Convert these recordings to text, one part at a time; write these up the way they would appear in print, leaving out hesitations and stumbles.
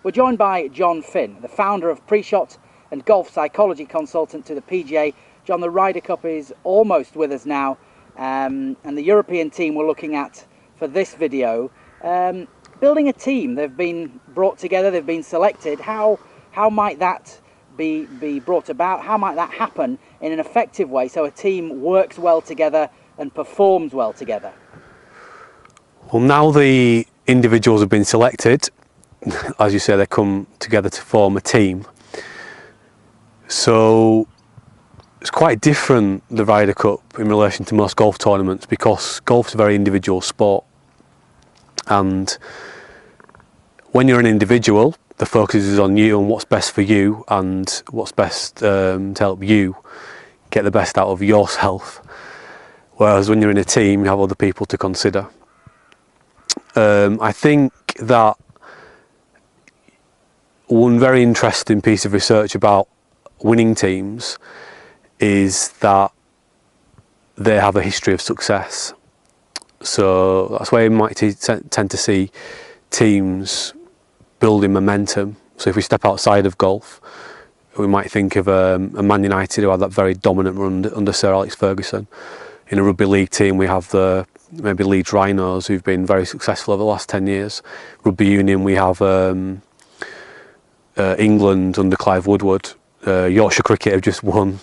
We're joined by Jon Finn, the founder of Pre-Shot and golf psychology consultant to the PGA. Jon, the Ryder Cup is almost with us now, and the European team we're looking at for this video. Building a team, they've been brought together, they've been selected. How might that be brought about? How might that happen in an effective way so a team works well together and performs well together? Well, now the individuals have been selected, as you say, they come together to form a team. So it's quite different, the Ryder Cup, in relation to most golf tournaments, because golf's a very individual sport. And when you're an individual, the focus is on you and what's best for you and what's best to help you get the best out of yourself. Whereas when you're in a team, you have other people to consider. I think that one very interesting piece of research about winning teams is that they have a history of success. So that's why you might tend to see teams building momentum. So if we step outside of golf, we might think of a Man United who had that very dominant run under Sir Alex Ferguson. In a rugby league team, we have maybe Leeds Rhinos, who've been very successful over the last 10 years. Rugby union, we have England under Clive Woodward. Yorkshire Cricket have just won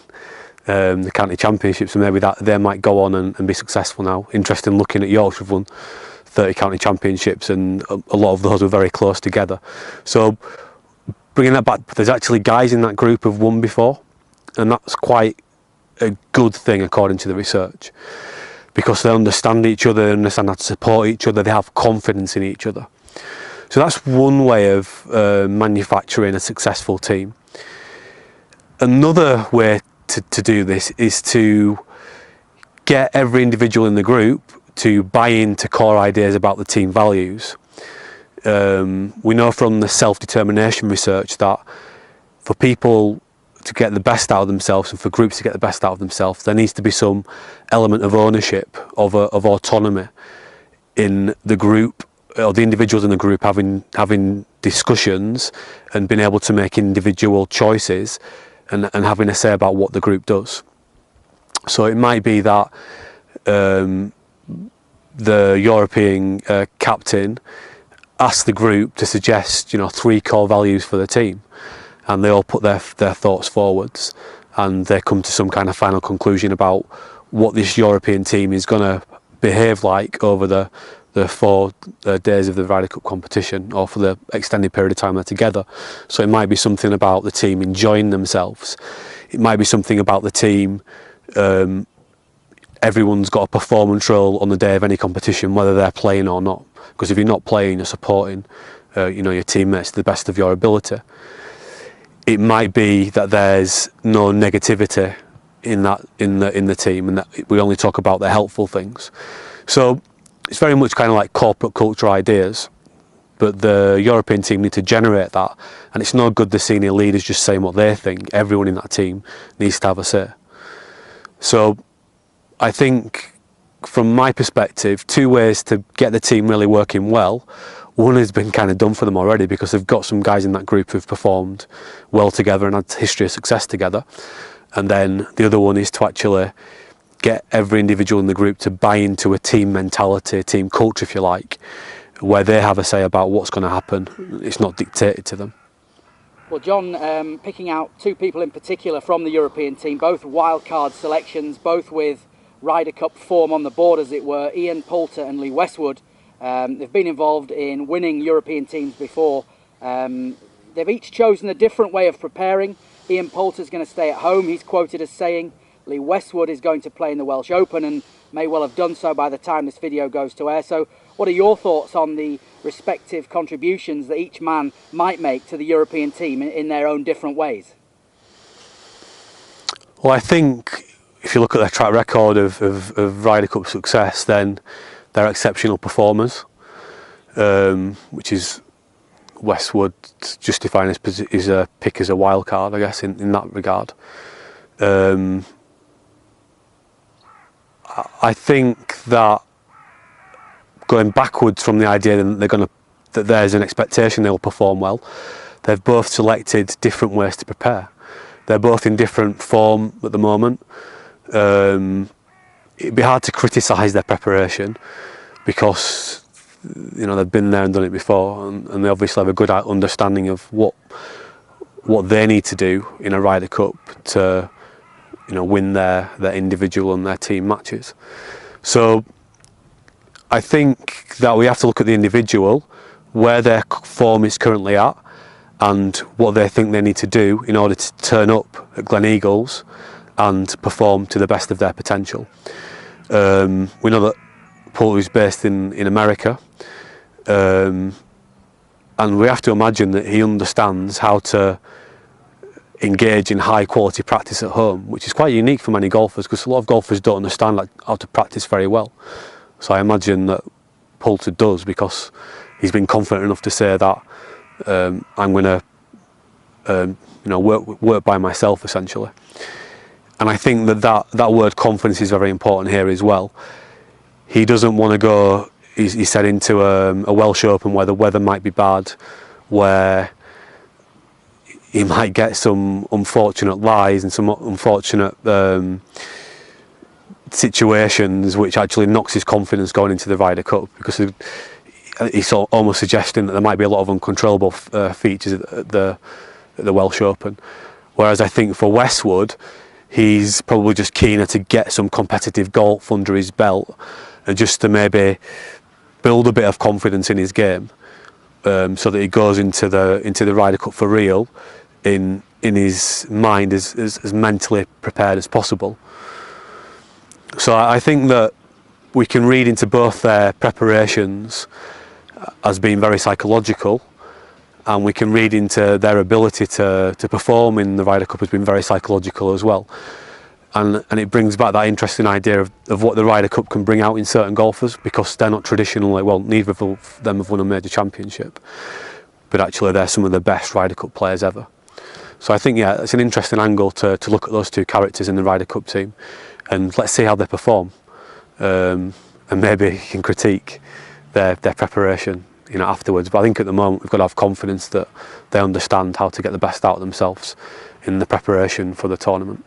the county championships, and maybe that they might go on and be successful now. Interesting looking at Yorkshire, have won 30 county championships, and a lot of those were very close together. So bringing that back, there's actually guys in that group who've won before, and that's quite a good thing according to the research, because they understand each other, they understand how to support each other, they have confidence in each other. So that's one way of manufacturing a successful team. Another way to do this is to get every individual in the group to buy into core ideas about the team values. We know from the self-determination research that for people to get the best out of themselves and for groups to get the best out of themselves, there needs to be some element of ownership, of autonomy in the group, or the individuals in the group having discussions and being able to make individual choices and having a say about what the group does. So it might be that the European captain asks the group to suggest 3 core values for the team, and they all put their thoughts forwards, and they come to some kind of final conclusion about what this European team is going to behave like over the 4 days of the Ryder Cup competition, or for the extended period of time they're together. So it might be something about the team enjoying themselves. It might be something about the team, everyone's got a performance role on the day of any competition, whether they're playing or not. Because if you're not playing, you're supporting your teammates to the best of your ability. It might be that there's no negativity in the team, and that we only talk about the helpful things. So it's very much kind of like corporate culture ideas, but the European team need to generate that, and it's no good the senior leaders just saying what they think. Everyone in that team needs to have a say. So I think, from my perspective, 2 ways to get the team really working well. One has been kind of done for them already, because they've got some guys in that group who've performed well together and had a history of success together. And then the other one is to actually get every individual in the group to buy into a team mentality, a team culture, if you like, where they have a say about what's going to happen. It's not dictated to them. Well, Jon, picking out 2 people in particular from the European team, both wildcard selections, both with Ryder Cup form on the board, as it were, Ian Poulter and Lee Westwood. They've been involved in winning European teams before. They've each chosen a different way of preparing. Ian Poulter's going to stay at home, he's quoted as saying. Lee Westwood is going to play in the Welsh Open and may well have done so by the time this video goes to air. So what are your thoughts on the respective contributions that each man might make to the European team in their own different ways? Well, I think if you look at their track record of Ryder Cup success, then they're exceptional performers, which is Westwood justifying his pick as a wild card, I guess, in that regard. I think that going backwards from the idea that they're going to that there's an expectation they'll perform well. They've both selected different ways to prepare. They're both in different form at the moment. It'd be hard to criticise their preparation because they've been there and done it before, and they obviously have a good understanding of what they need to do in a Ryder Cup to win their individual and their team matches. So I think that we have to look at the individual, where their form is currently at, and what they think they need to do in order to turn up at Gleneagles and perform to the best of their potential. We know that Poulter is based in America, and we have to imagine that he understands how to engage in high quality practice at home, which is quite unique for many golfers, because a lot of golfers don't understand how to practice very well. So I imagine that Poulter does, because he's been confident enough to say that I'm going to work by myself, essentially. And I think that word confidence is very important here as well. He doesn't want to go, he said, into a Welsh Open where the weather might be bad, where he might get some unfortunate lies and some unfortunate situations which actually knocks his confidence going into the Ryder Cup, because he's almost suggesting that there might be a lot of uncontrollable features at the Welsh Open. Whereas I think for Westwood, he's probably just keener to get some competitive golf under his belt and just to maybe build a bit of confidence in his game, so that he goes into the Ryder Cup for real in his mind as mentally prepared as possible. So I think that we can read into both their preparations as being very psychological, and we can read into their ability to perform in the Ryder Cup as being very psychological as well. And it brings back that interesting idea of what the Ryder Cup can bring out in certain golfers, because they're not traditionally, well, neither of them have won a major championship, but actually they're some of the best Ryder Cup players ever. So I think, yeah, it's an interesting angle to look at those two characters in the Ryder Cup team, and let's see how they perform, and maybe you can critique their preparation afterwards. But I think at the moment we've got to have confidence that they understand how to get the best out of themselves in the preparation for the tournament.